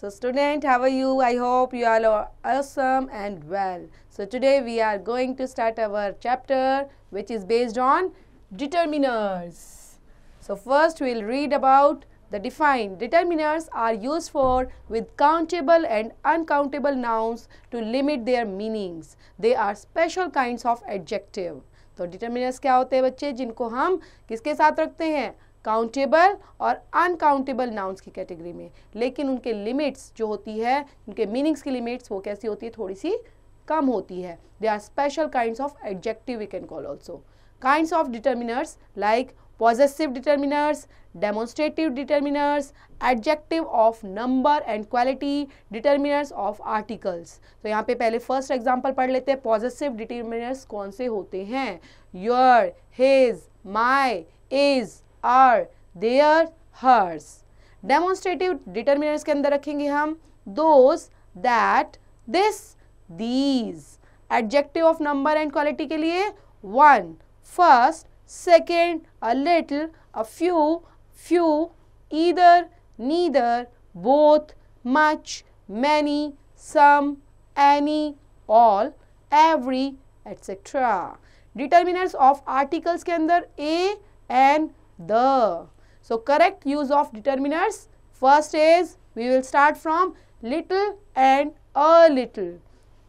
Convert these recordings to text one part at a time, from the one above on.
So student, how are you? I hope you all are awesome and well. So today we are going to start our chapter which is based on determiners. So first we will read about the defined. Determiners are used for with countable and uncountable nouns to limit their meanings. They are special kinds of adjective. तो determiners क्या होते हैं बच्चे, जिनको हम किसके साथ रखते हैं, काउंटेबल और अनकाउंटेबल नाउन्स की कैटेगरी में, लेकिन उनके लिमिट्स जो होती है, उनके मीनिंग्स की लिमिट्स वो कैसी होती है, थोड़ी सी कम होती है. They are special kinds of adjective we can call also. Kinds of determiners like possessive determiners, demonstrative determiners, adjective of number and quality, determiners of articles. तो यहाँ पे पहले फर्स्ट एग्जांपल पढ़ लेते हैं. possessive determiners कौन से होते हैं, your, his, my, is, are, their, hers. demonstrative determiners के अंदर रखेंगे हम those, that, this, these. adjective of number and quality के लिए one, first, second, a little, a few, either, neither, both, much, many, some, any, all, every, etc. Determiners of articles के अंदर a and the. So correct use of determiners. First is we will start from little and a little.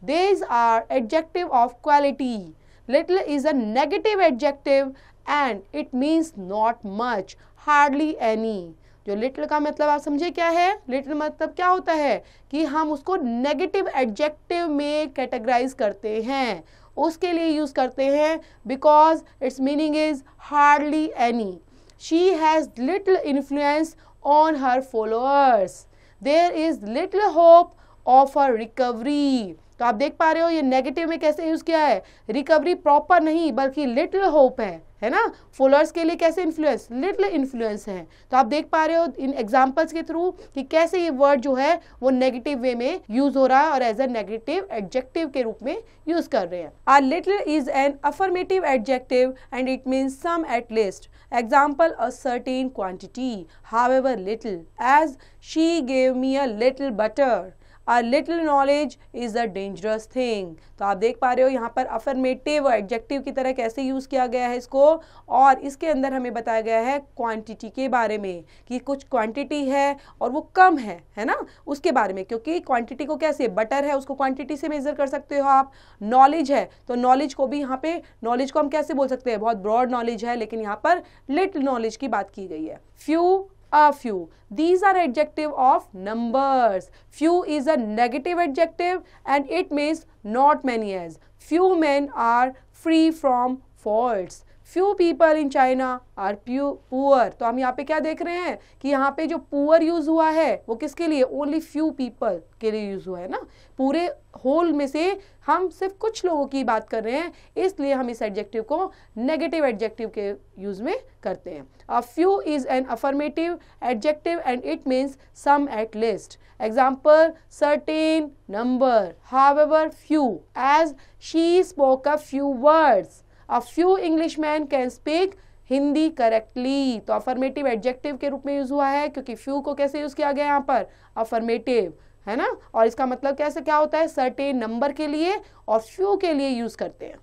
These are adjective of quality. Little is a negative adjective and it means not much, hardly any. जो little का मतलब आप समझे क्या है, little मतलब क्या होता है कि हम उसको negative adjective में categorize करते हैं, उसके लिए use करते हैं because its meaning is hardly any. She has little influence on her followers. There is little hope of her recovery. तो आप देख पा रहे हो ये नेगेटिव में कैसे यूज किया है, रिकवरी प्रॉपर नहीं बल्कि लिटिल होप है ना. फॉलोअर्स के लिए कैसे इन्फ्लुएंस, लिटिल इन्फ्लुएंस है. तो आप देख पा रहे हो इन एग्जांपल्स के थ्रू कि कैसे ये वर्ड जो है वो नेगेटिव वे में यूज हो रहा है और एज अ नेगेटिव एडजेक्टिव के रूप में यूज कर रहे हैं. A little is an affirmative adjective and it means some at least. Example, a certain quantity, however little, as she gave me a little butter. A little knowledge is a dangerous thing. तो आप देख पा रहे हो यहाँ पर affirmative adjective की तरह कैसे यूज किया गया है इसको, और इसके अंदर हमें बताया गया है क्वांटिटी के बारे में कि कुछ क्वांटिटी है और वो कम है ना, उसके बारे में. क्योंकि क्वांटिटी को कैसे, बटर है उसको क्वांटिटी से मेजर कर सकते हो आप. नॉलेज है तो नॉलेज को भी यहाँ पे, नॉलेज को हम कैसे बोल सकते हैं, बहुत ब्रॉड नॉलेज है, लेकिन यहाँ पर लिटिल नॉलेज की बात की गई है. Few, a few. These are adjective of numbers. Few is a negative adjective and it means not many as. Few men are free from faults. Few people in China are poor. तो हम यहाँ पे क्या देख रहे हैं कि यहाँ पे जो poor यूज हुआ है वो किसके लिए, only few people के लिए यूज हुआ है ना. पूरे होल में से हम सिर्फ कुछ लोगों की बात कर रहे हैं, इसलिए हम इस एडजेक्टिव को नेगेटिव एडजेक्टिव के यूज में करते हैं. A few is an affirmative adjective and it means some at least. Example, certain number, however few, as she spoke a few words. A few Englishmen can speak Hindi correctly. तो affirmative adjective के रूप में use हुआ है क्योंकि few को कैसे use किया गया यहाँ पर, अफर्मेटिव है ना, और इसका मतलब कैसे क्या होता है, सर्टेन नंबर के लिए और फ्यू के लिए यूज करते हैं.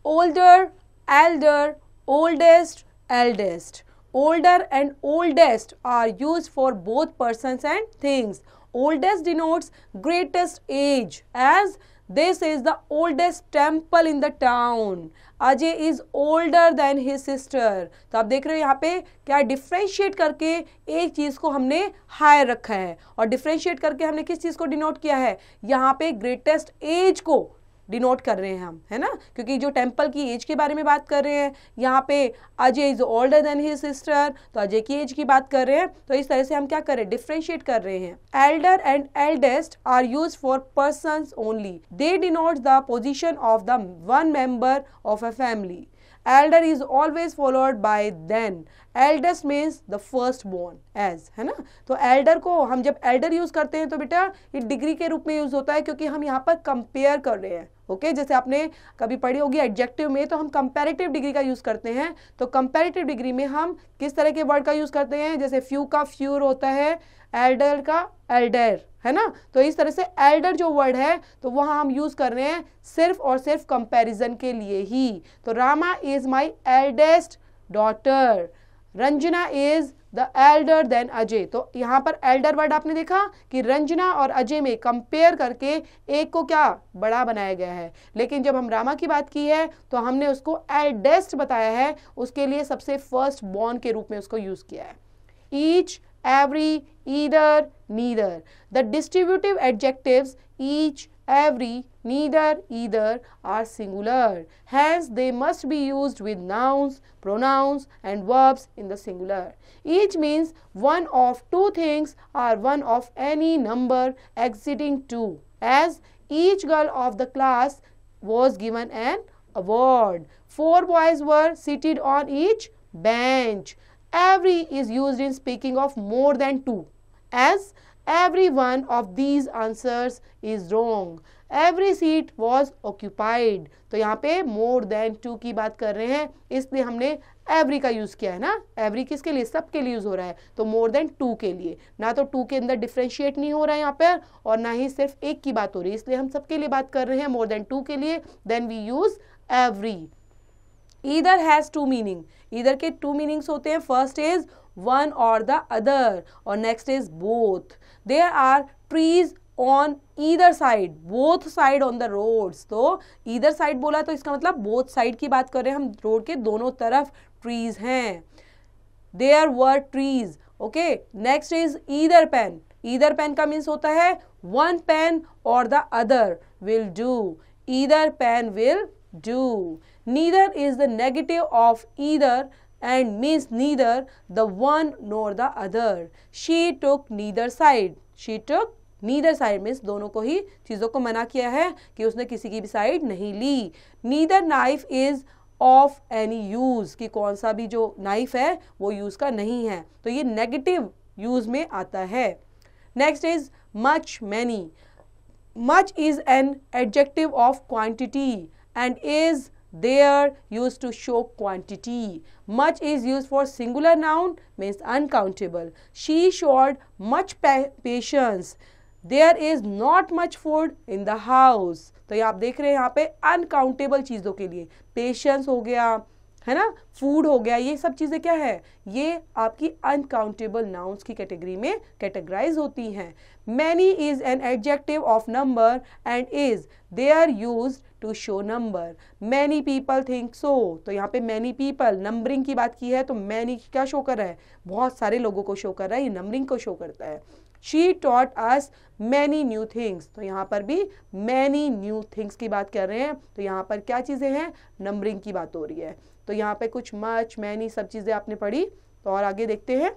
Older, Elder, oldest, eldest. Older and oldest are used for both persons and things. Oldest denotes greatest age, as this is the oldest temple in the town. Ajay is older than his sister. तो आप देख रहे हो यहाँ पे क्या differentiate करके एक चीज को हमने हायर रखा है, और डिफ्रेंशिएट करके हमने किस चीज को डिनोट किया है, यहाँ पे ग्रेटेस्ट एज को डिनोट कर रहे हैं हम, है ना, क्योंकि जो टेम्पल की एज के बारे में बात कर रहे हैं यहाँ पे. Ajay is older than his sister, तो अजय की एज की बात कर रहे हैं. तो इस तरह से हम क्या कर रहे हैं, डिफ्रेंशिएट कर रहे हैं. Elder and eldest are used for persons only. They denote the position of the one member of a family. Elder is always followed by then. Eldest means the first born, age, है ना। तो Elder को हम जब Elder use करते हैं तो बेटा ये डिग्री के रूप में यूज होता है, क्योंकि हम यहाँ पर कंपेयर कर रहे हैं। ओके, जैसे आपने कभी पढ़ी होगी एडजेक्टिव में, तो हम कंपैरेटिव डिग्री का यूज करते हैं। तो कंपैरेटिव डिग्री में हम किस तरह के वर्ड का यूज करते हैं, जैसे फ्यू का फ्यूर होता है, एल्डर का एल्डर, है ना। तो इस तरह से एल्डर जो वर्ड है तो वहाँ हम यूज कर रहे हैं सिर्फ और सिर्फ कंपैरिजन के लिए ही। तो Rama is my eldest daughter, Ranjana is the elder then Ajay. तो यहाँ पर एल्डर वर्ड आपने देखा कि रंजना और अजय में कंपेयर करके एक को क्या बड़ा बनाया गया है, लेकिन जब हम रामा की बात की है तो हमने उसको एल्डेस्ट बताया है, उसके लिए सबसे फर्स्ट बॉर्न के रूप में उसको यूज किया है। Each, every, either, neither. The distributive adjectives each, every, neither, either are singular. Hence, they must be used with nouns, pronouns and verbs in the singular. Each means one of two things or one of any number exceeding two. As each girl of the class was given an award. 4 boys were seated on each bench. Every is used in speaking of more than two, as every one of these answers is wrong. Every seat was occupied. तो यहाँ पे more than two की बात कर रहे हैं, इसलिए हमने every का यूज किया है ना। every किसके लिए, सबके लिए यूज हो रहा है, तो more than two के लिए, ना तो two के अंदर डिफ्रेंशिएट नहीं हो रहा है यहाँ पर, और ना ही सिर्फ एक की बात हो रही है, इसलिए हम सबके लिए बात कर रहे हैं more than two के लिए, then we use every. Either has two meaning. Either के two meanings होते हैं, first is one or the other और next is both. There are trees on either side, both side on the roads. तो either side बोला तो इसका मतलब both side की बात कर रहे हैं हम, रोड के दोनों तरफ trees हैं. There were trees. Okay, next is either pen. Either pen का means होता है one pen or the other will do. Either pen will do. Neither is the negative of either and means neither the one nor the other. She took neither side. She took neither side means दोनों को ही चीज़ों को मना किया है कि उसने किसी की भी साइड नहीं ली. Neither knife is of any use कि कौन सा भी जो नाइफ है वो यूज का नहीं है, तो ये नेगेटिव यूज में आता है. Next is much, many. Much is an adjective of quantity and is there used to show quantity. Much is used for singular noun means uncountable. She showed much patience. There is not much food in the house. तो ये आप देख रहे हैं यहाँ पे uncountable चीज़ों के लिए पेशेंस हो गया, है ना, फूड हो गया, ये सब चीज़ें क्या है, ये आपकी अनकाउंटेबल नाउन्स की कैटेगरी में कैटेगराइज होती हैं. Many is an adjective of number and is they are used to show number. Many people think so. तो यहाँ पे मैनी पीपल नंबरिंग की बात की है, तो मैनी क्या शो कर रहा है, बहुत सारे लोगों को शो कर रहा है, ये नंबरिंग को शो करता है. She taught us many new things. तो यहाँ पर भी many new things की बात कर रहे हैं, तो यहाँ पर क्या चीज़ें हैं, नंबरिंग की बात हो रही है. तो यहाँ पे कुछ much, many सब चीज़ें आपने पढ़ी, तो और आगे देखते हैं.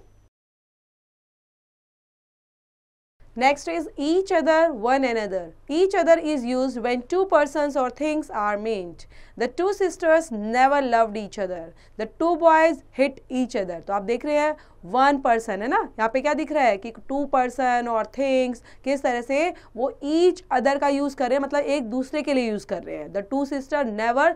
Next is each other, one another. Each other is used when two persons or things are meant. The two sisters never loved each other. The two boys hit each other. तो आप देख रहे हैं one person है ना, यहाँ पे क्या दिख रहा है कि two person और things किस तरह से वो each other का यूज कर रहे हैं, मतलब एक दूसरे के लिए यूज कर रहे हैं. The two sisters never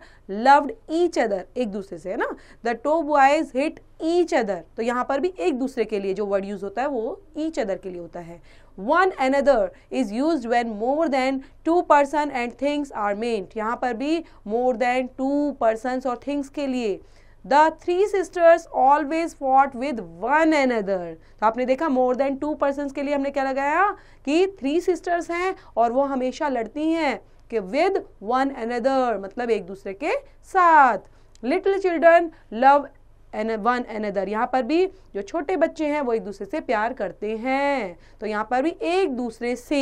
loved each other, एक दूसरे से, है ना. The two boys hit each other. तो यहाँ पर भी एक दूसरे के लिए जो वर्ड यूज होता है वो each other के लिए होता है. One another is used when more than two person and things are meant. यहाँ पर भी more than two persons और things के लिए. The three sisters always fought with one another. तो आपने देखा more than two persons के लिए हमने क्या लगाया कि three sisters हैं और वो हमेशा लड़ती हैं कि with one another मतलब एक दूसरे के साथ. Little children love one another. यहाँ पर भी जो छोटे बच्चे हैं वो एक दूसरे से प्यार करते हैं, तो यहाँ पर भी एक दूसरे से,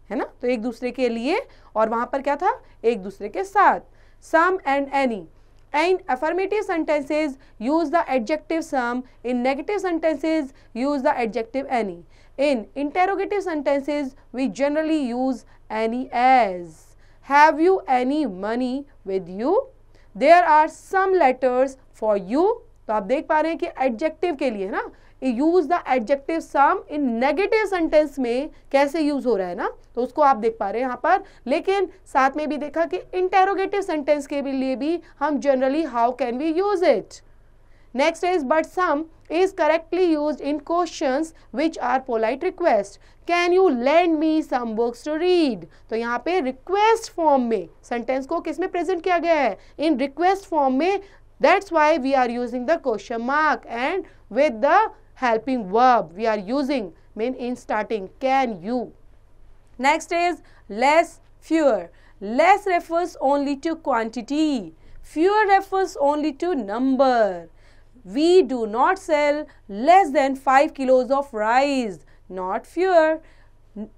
है ना, तो एक दूसरे के लिए, और वहाँ पर क्या था, एक दूसरे के साथ. Some and any. In affirmative sentences use the adjective some. In negative sentences use the adjective any. In interrogative sentences we generally use any as. Have you any money with you? There are some letters for you. तो आप देख पा रहे हैं कि adjective के लिए ना use the adjective some in negative sentence में कैसे यूज हो रहा है ना, तो उसको आप देख पा रहे हैं यहाँ पर। लेकिन साथ में भी देखा कि इंटेरोगेटिव सेंटेंस के लिए भी हम generally how can we use it. Next is but some is correctly used in questions which are polite request. Can you lend me some books to read? तो यहाँ पे request form में sentence को किस में present किया गया है, in request form में, that's why we are using the question mark and with the helping verb we are using mean in starting can you. Next is less, fewer. Less refers only to quantity, fewer refers only to number. We do not sell less than 5 kilos of rice, not fewer.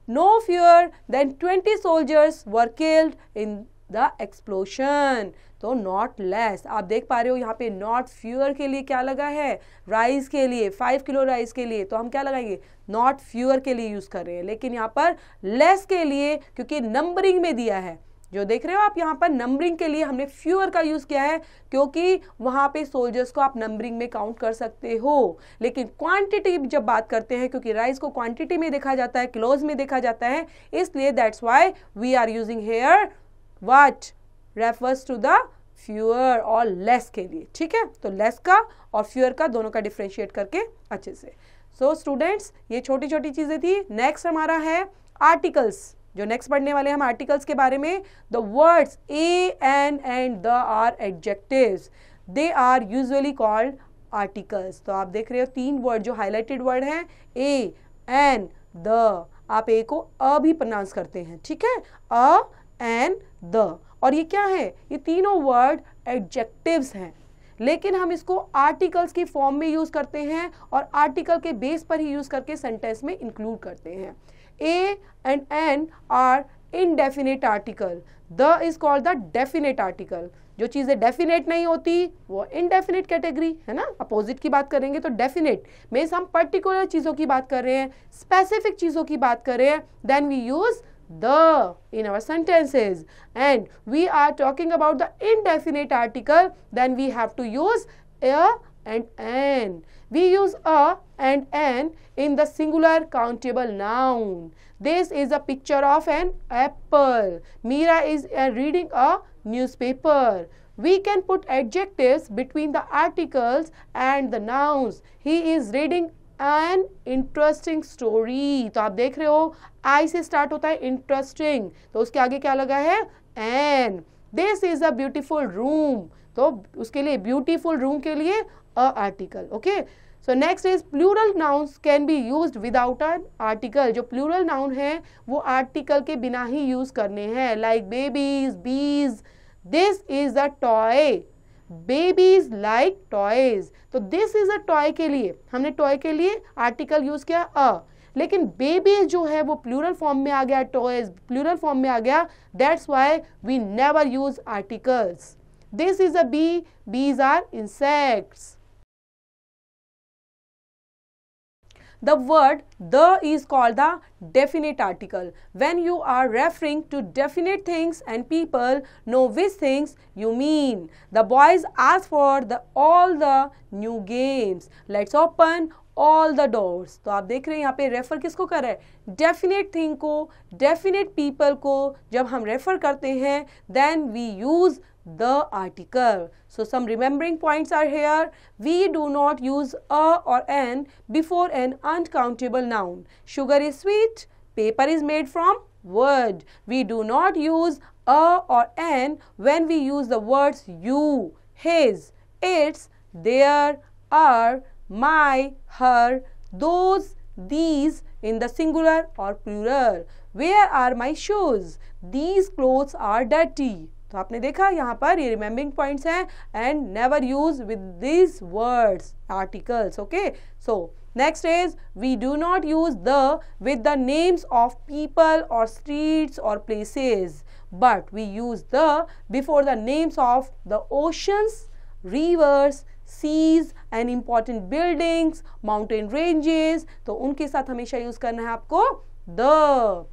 No fewer than 20 soldiers were killed in the explosion. तो not less, आप देख पा रहे हो यहाँ पे not fewer के लिए क्या लगा है, राइस के लिए, 5 किलो राइस के लिए, तो हम क्या लगाएंगे, not fewer के लिए यूज कर रहे हैं। लेकिन यहाँ पर less के लिए क्योंकि नंबरिंग में दिया है, जो देख रहे हो आप यहाँ पर नंबरिंग के लिए हमने फ्यूअर का यूज किया है क्योंकि वहां पे सोल्जर्स को आप नंबरिंग में काउंट कर सकते हो। लेकिन क्वांटिटी जब बात करते हैं, क्योंकि राइस को क्वांटिटी में देखा जाता है, किलोज में देखा जाता है, इसलिए that's why we are using here what refers to the fewer और लेस के लिए। ठीक है, तो लेस का और फ्यूअर का दोनों का डिफ्रेंशिएट करके अच्छे से। सो स्टूडेंट्स, ये छोटी छोटी चीजें थी। नेक्स्ट हमारा है आर्टिकल्स। जो नेक्स्ट पढ़ने वाले हम आर्टिकल्स के बारे में, the words a, an and the are adjectives, they are usually called articles. तो आप देख रहे हो 3 वर्ड जो हाईलाइटेड वर्ड हैं, ए, एन, द। आप ए को अ भी प्रोनाउंस करते हैं, ठीक है, अ, एन, द। और ये क्या है, ये तीनों वर्ड एडजेक्टिव्स हैं, लेकिन हम इसको आर्टिकल्स की फॉर्म में यूज करते हैं और आर्टिकल के बेस पर ही यूज करके सेंटेंस में इंक्लूड करते हैं। A and N are indefinite article. The is called the definite article. जो चीजें डेफिनेट नहीं होती वो इनडेफिनेट कैटेगरी है ना। अपोजिट की बात करेंगे तो डेफिनेट में हम पर्टिकुलर चीजों की बात कर रहे हैं, स्पेसिफिक चीजों की बात कर रहे हैं, then we use the in our sentences. And we are talking about the indefinite article, then we have to use a and an. We use a and an in the singular countable noun. This is a picture of an apple. Meera is reading a newspaper. We can put adjectives between the articles and the nouns. He is reading an interesting story. तो आप देख रहे हो I से start होता है interesting, तो उसके आगे क्या लगा है an. This is a beautiful room, तो उसके लिए beautiful room के लिए a article. Okay. So next is plural nouns can be used without an article. जो plural noun है वो article के बिना ही use करने हैं, like babies, bees. This is a toy. Babies like toys. तो this is a toy के लिए हमने toy के लिए article use किया a, लेकिन babies जो है वो plural form में आ गया, toys plural form में आ गया. That's why we never use articles. This is a bee. Bees are insects. The word the is called the definite article. When you are referring to definite things and people know which things you mean. The boys ask for all the new games. Let's open all the doors. तो आप देख रहे हैं यहाँ पे refer किसको कर रहा है, definite thing को, definite people को जब हम रेफर करते हैं then we use the article. So some remembering points are here. We do not use a or an before an uncountable noun. Sugar is sweet. Paper is made from wood. We do not use a or an when we use the words you, his, its, their, our, my, her, those, these in the singular or plural. Where are my shoes? These clothes are dirty. तो आपने देखा यहाँ पर ये remembering points हैं and never use with this words articles. Okay, so next is we do not use the with the names of people और streets और places, but we use the before the names of the oceans, rivers, seas and important buildings, mountain ranges. तो उनके साथ हमेशा use करना है आपको the,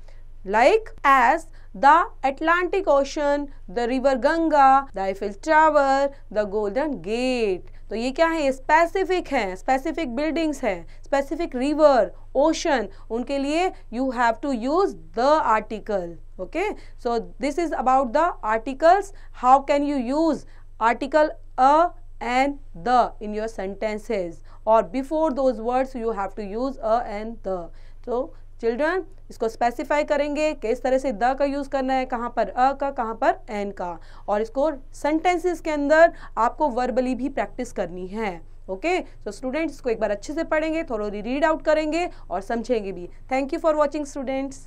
like as the Atlantic Ocean, the river Ganga, the Eiffel Tower, the Golden Gate. तो ये क्या है, ये स्पेसिफिक है, स्पेसिफिक बिल्डिंग्स है, स्पेसिफिक रिवर, ओशन, उनके लिए you have to use the article. Okay, so this is about the articles. How can you use article a and the in your sentences, or before those words you have to use a and the. So children, इसको specify करेंगे किस तरह से the का use करना है, कहाँ पर अ का, कहाँ पर एन का, और इसको सेंटेंसेस के अंदर आपको वर्बली भी प्रैक्टिस करनी है. ओके, सो स्टूडेंट्स इसको एक बार अच्छे से पढ़ेंगे, थोड़ा रीड आउट करेंगे और समझेंगे भी. Thank you for watching students.